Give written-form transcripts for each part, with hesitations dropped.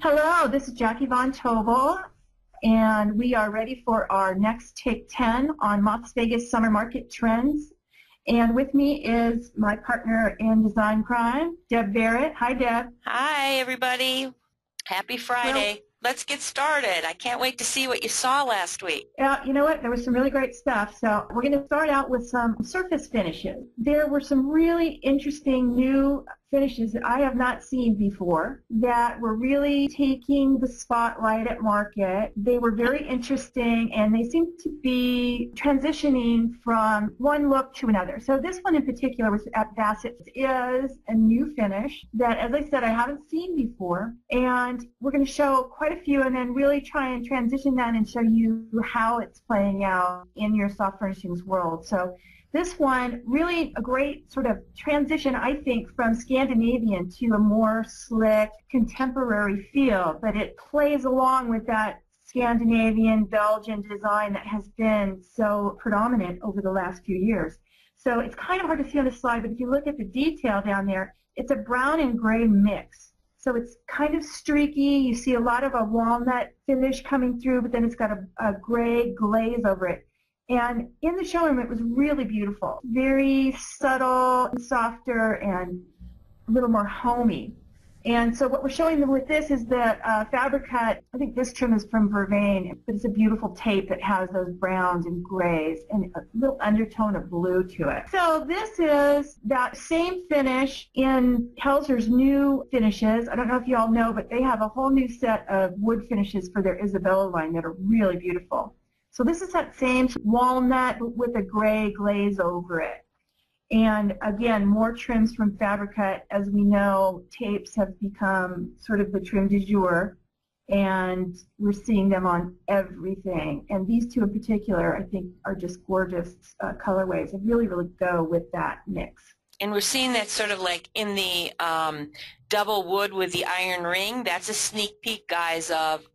Hello, this is Jackie Von Tobel, and we are ready for our next Take 10 on LasVegas Summer Market Trends. And with me is my partner in design crime, Deb Barrett. Hi, Deb. Hi, everybody. Happy Friday. Let's get started. I can't wait to see what you saw last week. Yeah, you know what? There was some really great stuff. So we're going to start out with some surface finishes. There were some really interesting new finishes that I have not seen before that were really taking the spotlight at market. They were very interesting, and they seem to be transitioning from one look to another. So this one in particular was at Bassett is a new finish that, as I said, I haven't seen before, and we're going to show quite a few and then really try and transition that and show you how it's playing out in your soft furnishings world. So this one, really a great sort of transition, I think, from Scandinavian to a more slick, contemporary feel, but it plays along with that Scandinavian, Belgian design that has been so predominant over the last few years. So it's kind of hard to see on the slide, but if you look at the detail down there, it's a brown and gray mix. So it's kind of streaky. You see a lot of a walnut finish coming through, but then it's got a gray glaze over it. And in the showroom, it was really beautiful. Very subtle, softer, and a little more homey. And so what we're showing them with this is the fabric cut. I think this trim is from Vervain, but it's a beautiful tape that has those browns and grays and a little undertone of blue to it. So this is that same finish in Helzer's new finishes. I don't know if you all know, but they have a whole new set of wood finishes for their Isabella line that are really beautiful. So this is that same walnut with a gray glaze over it. And again, more trims from Fabricut. As we know, tapes have become sort of the trim du jour, and we're seeing them on everything. And these two in particular, I think, are just gorgeous colorways and really, really go with that mix. And we're seeing that sort of like in the double wood with the iron ring. That's a sneak peek, guys, of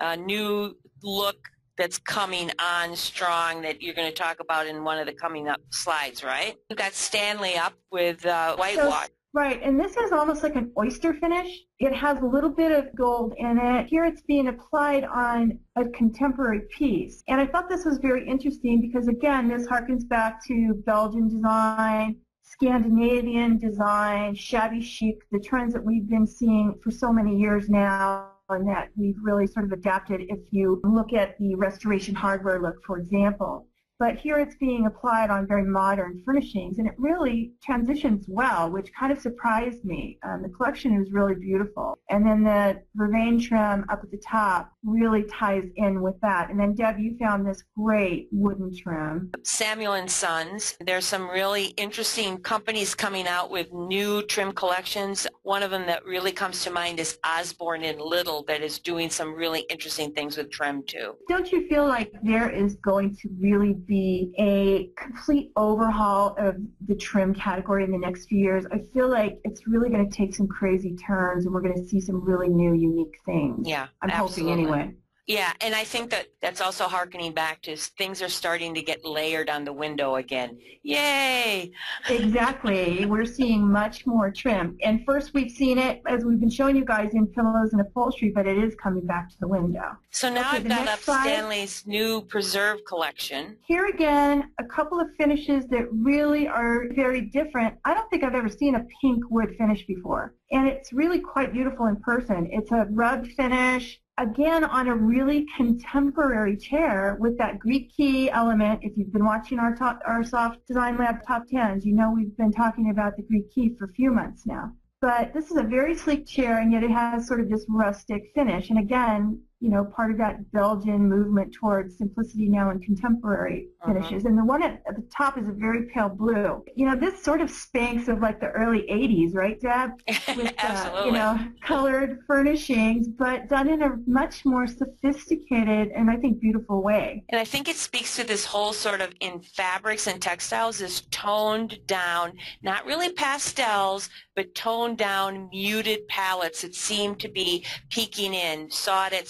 a new look that's coming on strong that you're going to talk about in one of the coming up slides, right? We've got Stanley up with whitewash. Right, and this is almost like an oyster finish. It has a little bit of gold in it. Here it's being applied on a contemporary piece. And I thought this was very interesting because, again, this harkens back to Belgian design, Scandinavian design, shabby chic, the trends that we've been seeing for so many years now, and that we've really sort of adapted if you look at the restoration hardware look, for example. But here it's being applied on very modern furnishings, and it really transitions well, which kind of surprised me. The collection is really beautiful. And then the Vervain trim up at the top really ties in with that. And then, Deb, you found this great wooden trim. Samuel & Sons. There's some really interesting companies coming out with new trim collections. One of them that really comes to mind is Osborne & Little, that is doing some really interesting things with trim, too. Don't you feel like there is going to really be a complete overhaul of the trim category in the next few years? I feel like it's really going to take some crazy turns, and we're going to see some really new, unique things. Yeah, I'm absolutely. hoping anyway. Yeah, and I think that that's also hearkening back to things are starting to get layered on the window again. Yay! Exactly. We're seeing much more trim. And first we've seen it, as we've been showing you guys, in pillows and upholstery, but it is coming back to the window. So now I've got up Stanley's new Preserve collection. Here again, a couple of finishes that really are very different. I don't think I've ever seen a pink wood finish before. And it's really quite beautiful in person. It's a rubbed finish, again, on a really contemporary chair with that Greek key element. If you've been watching our Soft Design Lab Top 10s, you know we've been talking about the Greek key for a few months now. But this is a very sleek chair, and yet it has sort of this rustic finish. And again, you know, part of that Belgian movement towards simplicity now in contemporary finishes. And the one at the top is a very pale blue. You know, this sort of spanks of like the early 80s, right, Deb? With, Absolutely. You know, colored furnishings, but done in a much more sophisticated and I think beautiful way. And I think it speaks to this whole sort of in fabrics and textiles, this toned down, not really pastels, but toned down, muted palettes that seem to be peeking in. Saw it at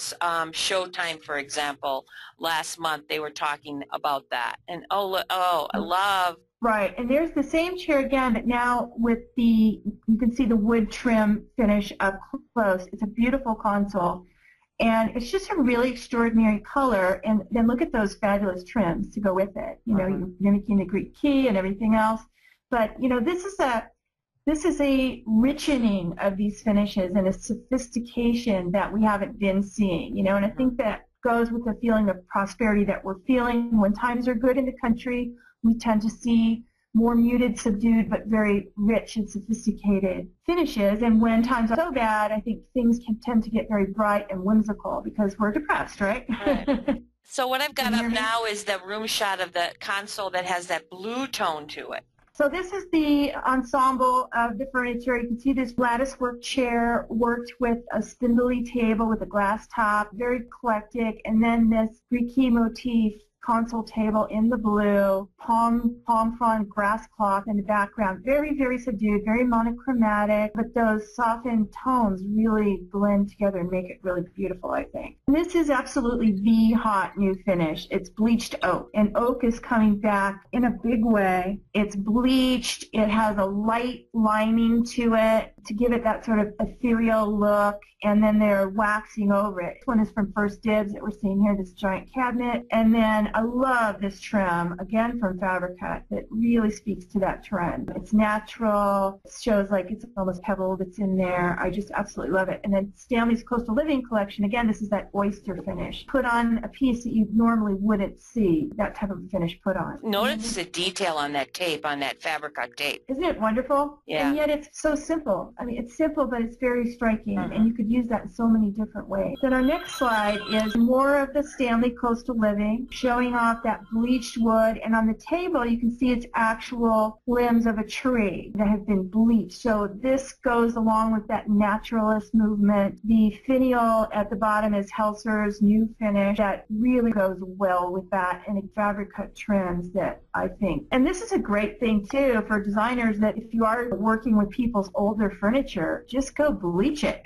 Showtime, for example, last month. They were talking about that. And I love Right, and there's the same chair again, but now with the, you can see the wood trim finish up close. It's a beautiful console, and it's just a really extraordinary color, and then look at those fabulous trims to go with it. You know, you're mimicking the Greek key and everything else, but you know, this is a richening of these finishes and a sophistication that we haven't been seeing, you know, and I think that goes with the feeling of prosperity that we're feeling. When times are good in the country, we tend to see more muted, subdued, but very rich and sophisticated finishes. And when times are so bad, I think things can tend to get very bright and whimsical because we're depressed, right? Right. So what I've got up now is the room shot of the console that has that blue tone to it. So this is the ensemble of the furniture. You can see this latticework chair worked with a spindly table with a glass top, very eclectic, and then this Greek key motif console table in the blue, palm frond grass cloth in the background. Very, very subdued, very monochromatic, but those softened tones really blend together and make it really beautiful, I think. And this is absolutely the hot new finish. It's bleached oak, and oak is coming back in a big way. It's bleached. It has a light lining to it to give it that sort of ethereal look, and then they're waxing over it. This one is from First Dibs that we're seeing here, this giant cabinet. And then I love this trim, again from Fabricat, that really speaks to that trend. It's natural, it shows like it's almost pebble that's in there. I just absolutely love it. And then Stanley's Coastal Living Collection, again, this is that oyster finish. Put on a piece that you normally wouldn't see that type of finish put on. Notice the detail on that tape, on that Fabricat tape. Isn't it wonderful? Yeah. And yet it's so simple. I mean, it's simple, but it's very striking, and you could use that in so many different ways. Then our next slide is more of the Stanley Coastal Living, showing off that bleached wood, and on the table you can see it's actual limbs of a tree that have been bleached. So this goes along with that naturalist movement. The finial at the bottom is Helser's new finish that really goes well with that, and Fabricat trims that I think. And this is a great thing too for designers, that if you are working with people's older furniture, just go bleach it.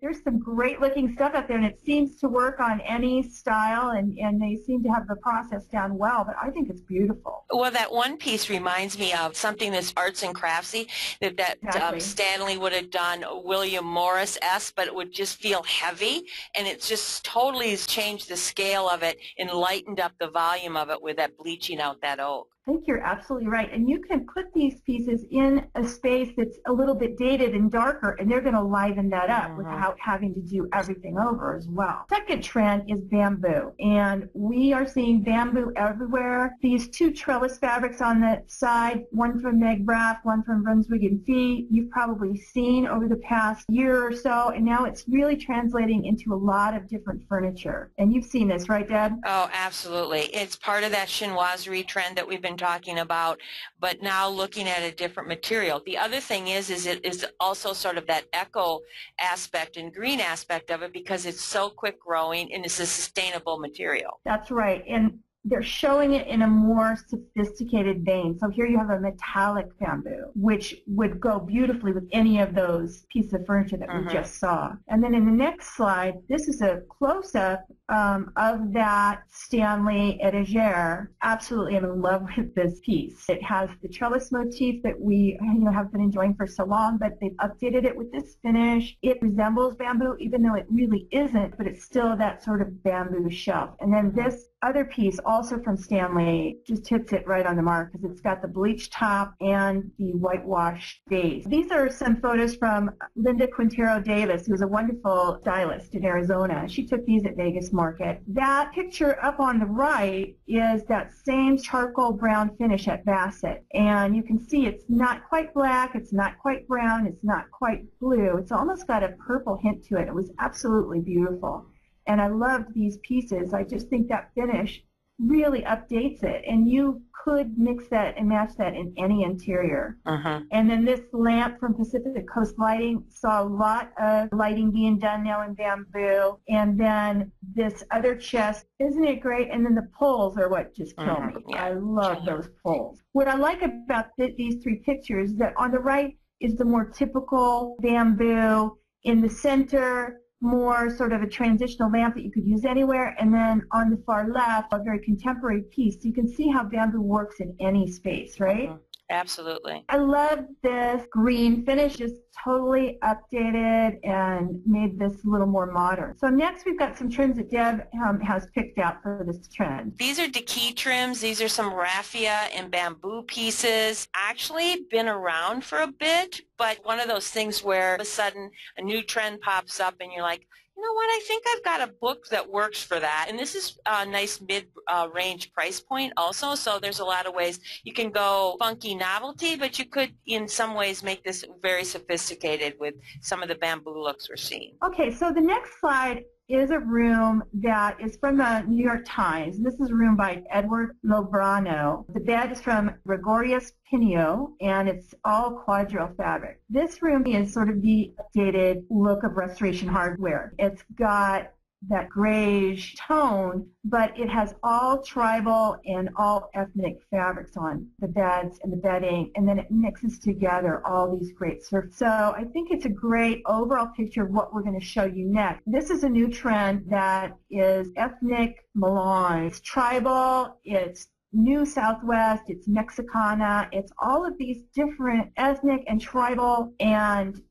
There's some great looking stuff out there, and it seems to work on any style, and they seem to have the process down well, but I think it's beautiful. Well, that one piece reminds me of something that's arts and craftsy that Exactly. Stanley would have done William Morris-esque, but it would just feel heavy, and it just totally changed the scale of it and lightened up the volume of it with that bleaching out that oak. I think you're absolutely right. And you can put these pieces in a space that's a little bit dated and darker, and they're going to liven that up without having to do everything over as well. Second trend is bamboo, and we are seeing bamboo everywhere. These two trellis fabrics on the side, one from Meg Braff, one from Brunswick and Fee, you've probably seen over the past year or so, and now it's really translating into a lot of different furniture. And you've seen this, right, Deb? Oh, absolutely. It's part of that chinoiserie trend that we've been talking about, but now looking at a different material. The other thing is it is also sort of that eco aspect and green aspect of it, because it's so quick growing and it's a sustainable material. That's right. And they're showing it in a more sophisticated vein. So here you have a metallic bamboo, which would go beautifully with any of those pieces of furniture that we just saw. And then in the next slide, this is a close-up of that Stanley etagere. Absolutely, I'm in love with this piece. It has the trellis motif that we have been enjoying for so long, but they've updated it with this finish. It resembles bamboo, even though it really isn't, but it's still that sort of bamboo shelf. And then this other piece, also from Stanley, just hits it right on the mark because it's got the bleached top and the whitewashed base. These are some photos from Linda Quintero Davis, who's a wonderful stylist in Arizona. She took these at Vegas Market. That picture up on the right is that same charcoal brown finish at Bassett. And you can see it's not quite black, it's not quite brown, it's not quite blue. It's almost got a purple hint to it. It was absolutely beautiful. And I loved these pieces. I just think that finish really updates it. And you could mix that and match that in any interior. And then this lamp from Pacific Coast Lighting, saw a lot of lighting being done now in bamboo. And then this other chest, isn't it great? And then the poles are what just kill me. Yeah. I love those poles. What I like about these three pictures is that on the right is the more typical bamboo. In the center, more sort of a transitional lamp that you could use anywhere. And then on the far left, a very contemporary piece. So you can see how bamboo works in any space, right? Mm-hmm. Absolutely. I love this green finish, just totally updated and made this a little more modern. So next we've got some trims that Deb has picked out for this trend. These are Daki trims. These are some raffia and bamboo pieces. Actually been around for a bit, but one of those things where all of a sudden a new trend pops up and you're like, you know what, I think I've got a book that works for that. And this is a nice mid-range price point also, so there's a lot of ways. You can go funky novelty, but you could in some ways make this very sophisticated with some of the bamboo looks we're seeing. Okay, so the next slide is a room that is from the New York Times. This is a room by Edward Lobrano. The bed is from Gregorius Pinio, and it's all quadrille fabric. This room is sort of the updated look of Restoration Hardware. It's got that grayish tone, but it has all tribal and all ethnic fabrics on the beds and the bedding, and then it mixes together all these great surfaces. So I think it's a great overall picture of what we're going to show you next. This is a new trend that is ethnic melange. It's tribal, it's New Southwest, it's Mexicana, it's all of these different ethnic and tribal and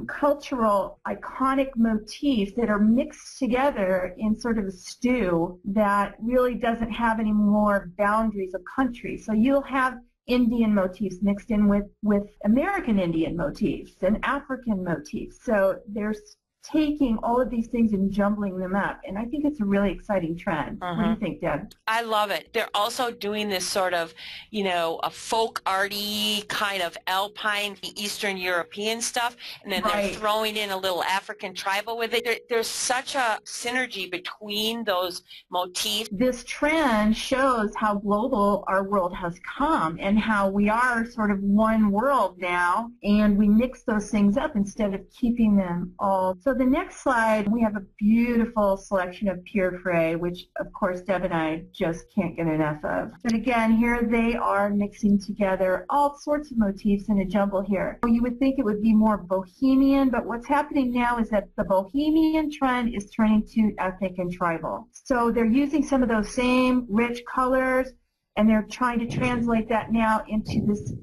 cultural iconic motifs that are mixed together in sort of a stew that really doesn't have any more boundaries of country. So you'll have Indian motifs mixed in with American Indian motifs and African motifs. So there's taking all of these things and jumbling them up, and I think it's a really exciting trend. What do you think, Deb? I love it. They're also doing this sort of, you know, a folk arty kind of alpine Eastern European stuff, and then they're throwing in a little African tribal with it. There's such a synergy between those motifs. This trend shows how global our world has come and how we are sort of one world now, and we mix those things up instead of keeping them all. So the next slide, we have a beautiful selection of pure fray, which of course Deb and I just can't get enough of. But again, here they are mixing together all sorts of motifs in a jumble here. You would think it would be more bohemian, but what's happening now is that the bohemian trend is turning to ethnic and tribal. So they're using some of those same rich colors, and they're trying to translate that now into this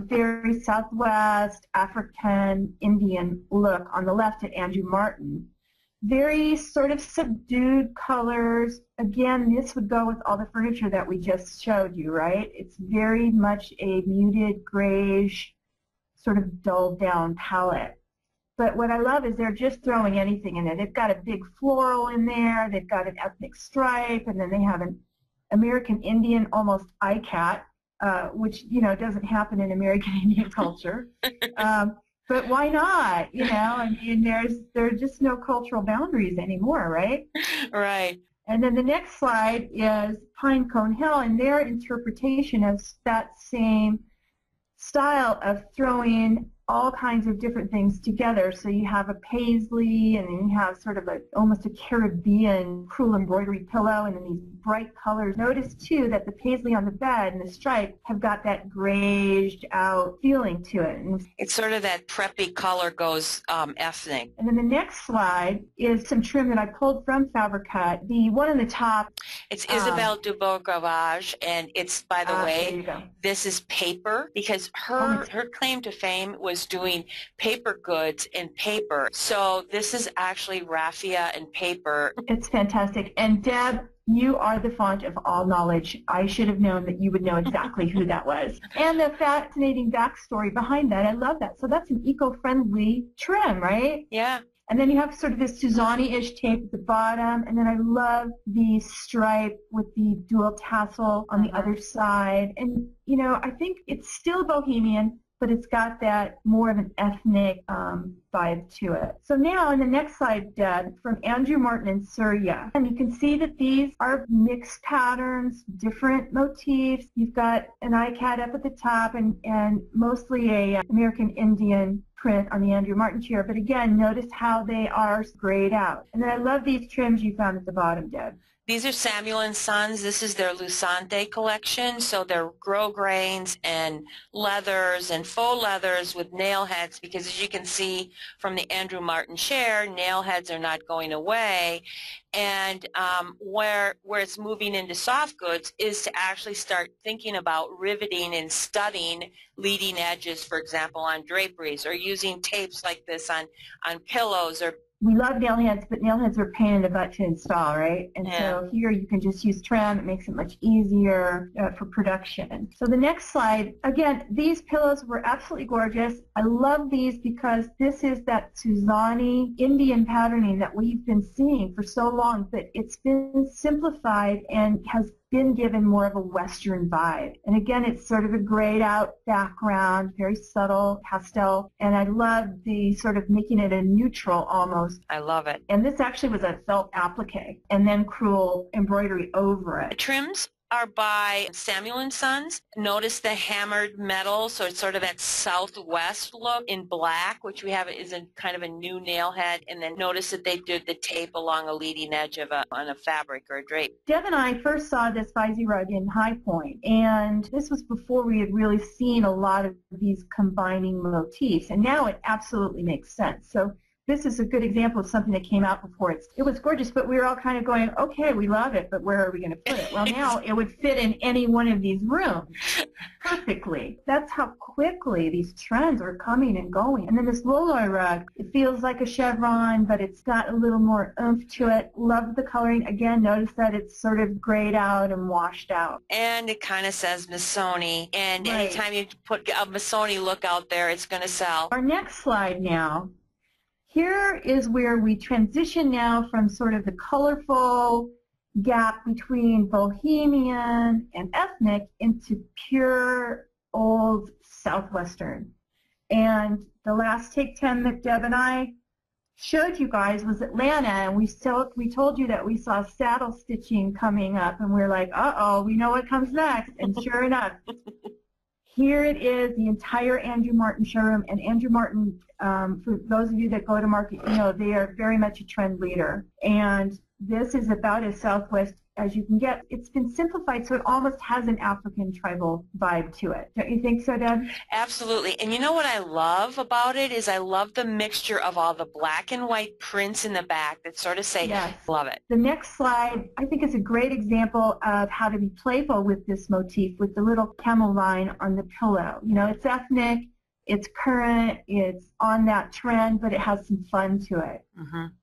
very Southwest African Indian look on the left at Andrew Martin. Very sort of subdued colors. Again, this would go with all the furniture that we just showed you, right? It's very much a muted grayish, sort of dulled down palette. But what I love is they're just throwing anything in it. They've got a big floral in there, they've got an ethnic stripe, and then they have an American Indian almost iCat. Which, you know, doesn't happen in American Indian culture. But why not? You know, I mean, there's just no cultural boundaries anymore, right? Right. And then the next slide is Pine Cone Hill and their interpretation of that same style of throwing all kinds of different things together. So you have a paisley, and then you have sort of almost a Caribbean crewel embroidery pillow, and then these bright colors. Notice too that the paisley on the bed and the stripe have got that grayed out feeling to it. And it's sort of that preppy color goes ethnic. And then the next slide is some trim that I pulled from Fabricut. The one on the top. It's Isabelle Dubois-Gavage, and it's, by the way, this is paper, because her claim to fame was doing paper goods in paper. So this is actually raffia and paper. It's fantastic. And Deb, you are the font of all knowledge. I should have known that you would know exactly who that was. And the fascinating backstory behind that. I love that. So that's an eco-friendly trim, right? Yeah. And then you have sort of this Suzanne-ish tape at the bottom, and then I love the stripe with the dual tassel on the other side. And, you know, I think it's still bohemian, but it's got that more of an ethnic vibe to it. So now on the next slide, Deb, from Andrew Martin and Surya. And you can see that these are mixed patterns, different motifs. You've got an iCat up at the top and mostly a American Indian print on the Andrew Martin chair, but again, notice how they are grayed out. And then I love these trims you found at the bottom, Deb. These are Samuel & Sons. This is their Lucente collection. So they're grosgrains and leathers and faux leathers with nail heads, because as you can see from the Andrew Martin chair, nail heads are not going away. And where it's moving into soft goods is to actually start thinking about riveting and studding leading edges, for example, on draperies, or using tapes like this on pillows. Or we love nail heads, but nail heads are a pain in the butt to install, right? And yeah. So here you can just use trim. It makes it much easier for production. So the next slide, again, these pillows were absolutely gorgeous. I love these because this is that Suzani Indian patterning that we've been seeing for so long, but it's been simplified and has been given more of a Western vibe. And again, it's sort of a grayed out background, very subtle pastel, and I love the sort of making it a neutral almost. I love it. And this actually was a felt applique and then crewel embroidery over it. The trims are by Samuel & Sons. Notice the hammered metal, so it's sort of that southwest look in black, which we have is a kind of a new nail head. And then notice that they did the tape along a leading edge of on a fabric or a drape. Deb and I first saw this Fizzy rug in High Point, and this was before we had really seen a lot of these combining motifs, and now it absolutely makes sense. So this is a good example of something that came out before. It was gorgeous, but we were all kind of going, okay, we love it, but where are we going to put it? Well, now it would fit in any one of these rooms perfectly. That's how quickly these trends are coming and going. And then this Loloi rug, it feels like a chevron, but it's got a little more oomph to it. Love the coloring. Again, notice that it's sort of grayed out and washed out. And it kind of says Missoni, and right. Anytime you put a Missoni look out there, it's going to sell. Our next slide now. Here is where we transition now from sort of the colorful gap between bohemian and ethnic into pure old Southwestern. And the last Take 10 that Deb and I showed you guys was Atlanta, and we told you that we saw saddle stitching coming up, and we're like, uh-oh, we know what comes next. And sure enough, here it is, the entire Andrew Martin showroom. And Andrew Martin, for those of you that go to market, you know they are very much a trend leader. And this is about as Southwest as you can get. It's been simplified, so it almost has an African tribal vibe to it. Don't you think so, Deb? Absolutely. And you know what I love about it is I love the mixture of all the black and white prints in the back that sort of say, yes. Love it. The next slide, I think, is a great example of how to be playful with this motif, with the little camel line on the pillow. You know, it's ethnic, it's current, it's on that trend, but it has some fun to it,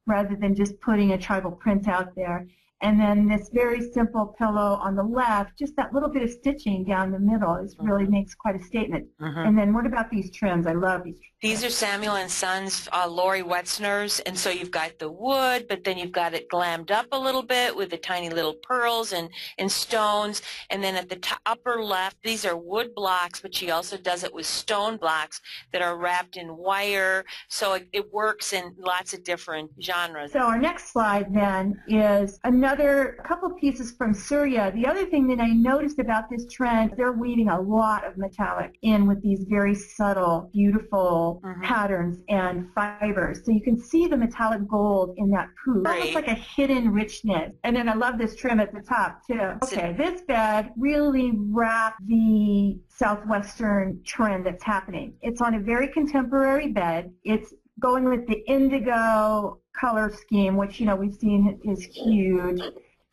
rather than just putting a tribal print out there. And then this very simple pillow on the left, just that little bit of stitching down the middle is really makes quite a statement. And then what about these trims? I love these trims. These are Samuel & Sons, Lori Wetzner's, and so you've got the wood, but then you've got it glammed up a little bit with the tiny little pearls and stones. And then at the upper left, these are wood blocks, but she also does it with stone blocks that are wrapped in wire. So it works in lots of different genres. So our next slide then is another couple pieces from Surya. The other thing that I noticed about this trend, they're weaving a lot of metallic in with these very subtle, beautiful patterns and fibers. So you can see the metallic gold in that poof. It's almost like a hidden richness. And then I love this trim at the top too. Okay, this bed really wrapped the Southwestern trend that's happening. It's on a very contemporary bed. It's going with the indigo color scheme, which, you know, we've seen is huge,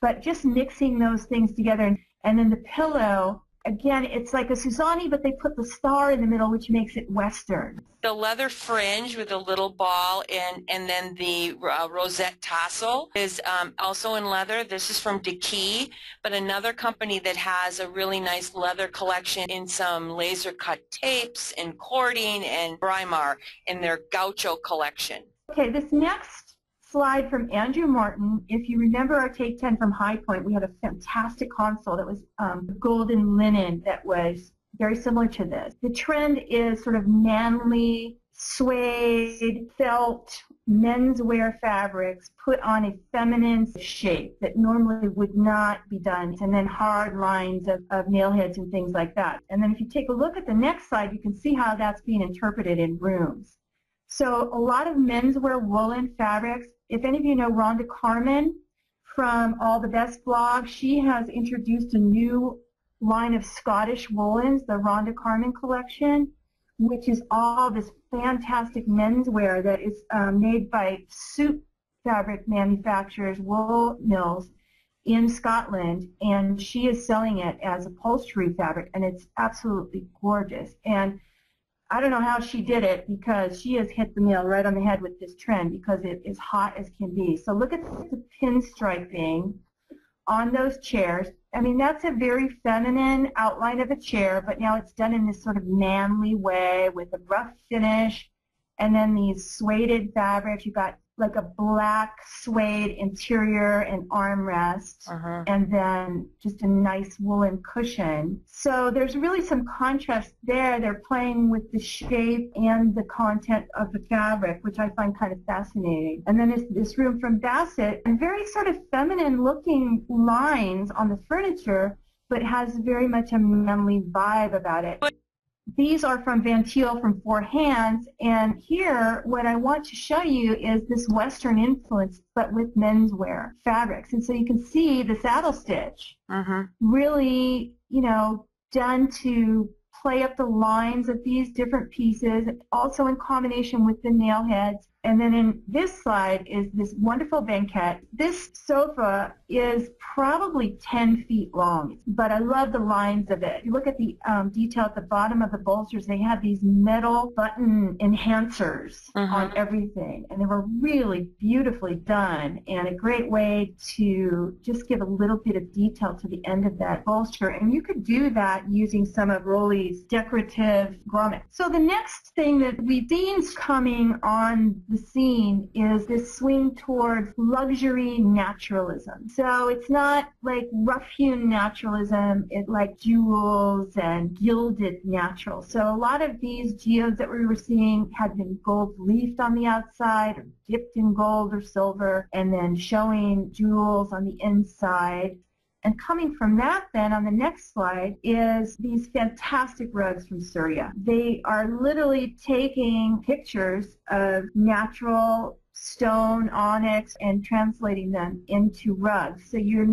but just mixing those things together. And then the pillow, again, it's like a Suzani, but they put the star in the middle, which makes it Western. The leather fringe with a little ball and then the rosette tassel is also in leather. This is from Deki, but another company that has a really nice leather collection in some laser cut tapes and cording and Brimar in their Gaucho collection. Okay, this next slide from Andrew Martin, if you remember our Take 10 from High Point, we had a fantastic console that was golden linen that was very similar to this. The trend is sort of manly, suede, felt, menswear fabrics put on a feminine shape that normally would not be done, and then hard lines of nail heads and things like that. And then if you take a look at the next slide, you can see how that's being interpreted in rooms. So a lot of menswear woolen fabrics. If any of you know Rhonda Carmen from All the Best blog, she has introduced a new line of Scottish woolens, the Rhonda Carmen collection, which is all this fantastic menswear that is made by suit fabric manufacturers, wool mills in Scotland, and she is selling it as upholstery fabric, and it's absolutely gorgeous. And I don't know how she did it, because she has hit the nail right on the head with this trend, because it is hot as can be. So look at the pinstriping on those chairs. I mean, that's a very feminine outline of a chair, but now it's done in this sort of manly way with a rough finish, and then these suede fabrics. You've got like a black suede interior and armrest, and then just a nice woolen cushion. So there's really some contrast there. They're playing with the shape and the content of the fabric, which I find kind of fascinating. And then there's this room from Bassett, and very sort of feminine looking lines on the furniture, but has very much a manly vibe about it. These are from Van Thiel from Four Hands, and here what I want to show you is this Western influence, but with menswear fabrics. And so you can see the saddle stitch really, you know, done to play up the lines of these different pieces, also in combination with the nail heads. And then in this slide is this wonderful banquette. This sofa is probably 10 feet long, but I love the lines of it. You look at the detail at the bottom of the bolsters. They have these metal button enhancers on everything, and they were really beautifully done, and a great way to just give a little bit of detail to the end of that bolster. And you could do that using some of Rolly's decorative grommets. So the next thing that we've seen coming on the scene is this swing towards luxury naturalism. So it's not like rough-hewn naturalism, it's like jewels and gilded natural. So a lot of these geodes that we were seeing had been gold leafed on the outside, or dipped in gold or silver, and then showing jewels on the inside. And coming from that then, on the next slide, is these fantastic rugs from Surya. They are literally taking pictures of natural stone, onyx, and translating them into rugs. So you're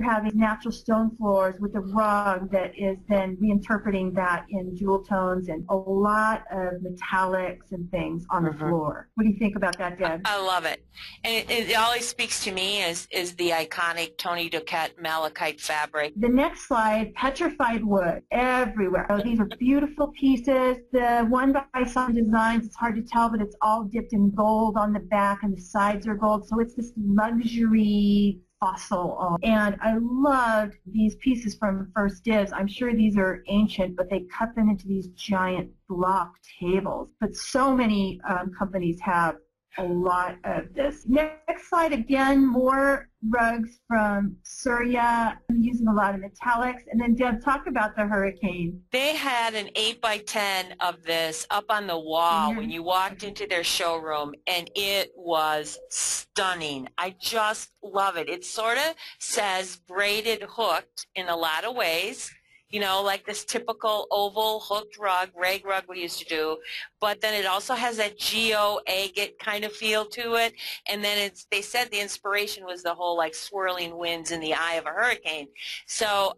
having natural stone floors with a rug that is then reinterpreting that in jewel tones and a lot of metallics and things on the floor. What do you think about that, Deb? I love it. And it always speaks to me is the iconic Tony Duquette malachite fabric. The next slide, petrified wood everywhere. Oh, these are beautiful pieces. The one by Sun Designs, it's hard to tell, but it's all dipped in gold on the back, and the sides are gold. So it's this luxury fossil. And I loved these pieces from First Dibs. I'm sure these are ancient, but they cut them into these giant block tables. But so many companies have a lot of this. Next slide, again, more rugs from Surya, using a lot of metallics. And then Deb, talk about the Hurricane. They had an 8x10 of this up on the wall when you walked into their showroom, and it was stunning. I just love it. It sort of says braided hooked in a lot of ways. You know, like this typical oval hooked rug, rag rug we used to do, but then it also has that geo agate kind of feel to it. And then they said the inspiration was the whole like swirling winds in the eye of a hurricane. So,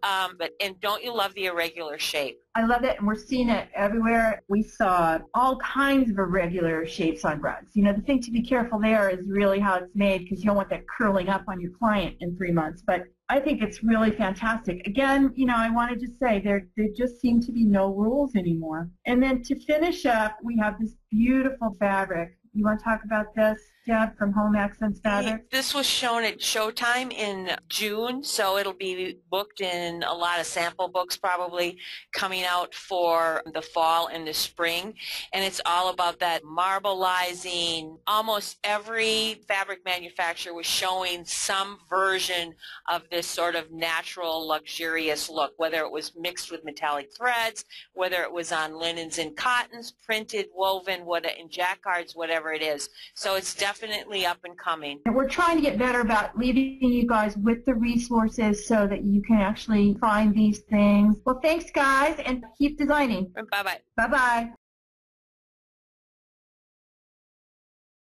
and don't you love the irregular shape? I love it, and we're seeing it everywhere. We saw all kinds of irregular shapes on rugs. You know, the thing to be careful there is really how it's made, because you don't want that curling up on your client in 3 months. But I think it's really fantastic. Again, you know, I wanted to say there just seem to be no rules anymore. And then to finish up, we have this beautiful fabric. You want to talk about this, Deb, from Home Accents Fabric? This was shown at Showtime in June, so it'll be booked in a lot of sample books probably coming out for the fall and the spring. And it's all about that marbleizing. Almost every fabric manufacturer was showing some version of this sort of natural, luxurious look, whether it was mixed with metallic threads, whether it was on linens and cottons, printed, woven, in jacquards, whatever it is. So it's definitely up and coming. And we're trying to get better about leaving you guys with the resources so that you can actually find these things. Well, thanks, guys, and keep designing. Bye-bye. Bye-bye.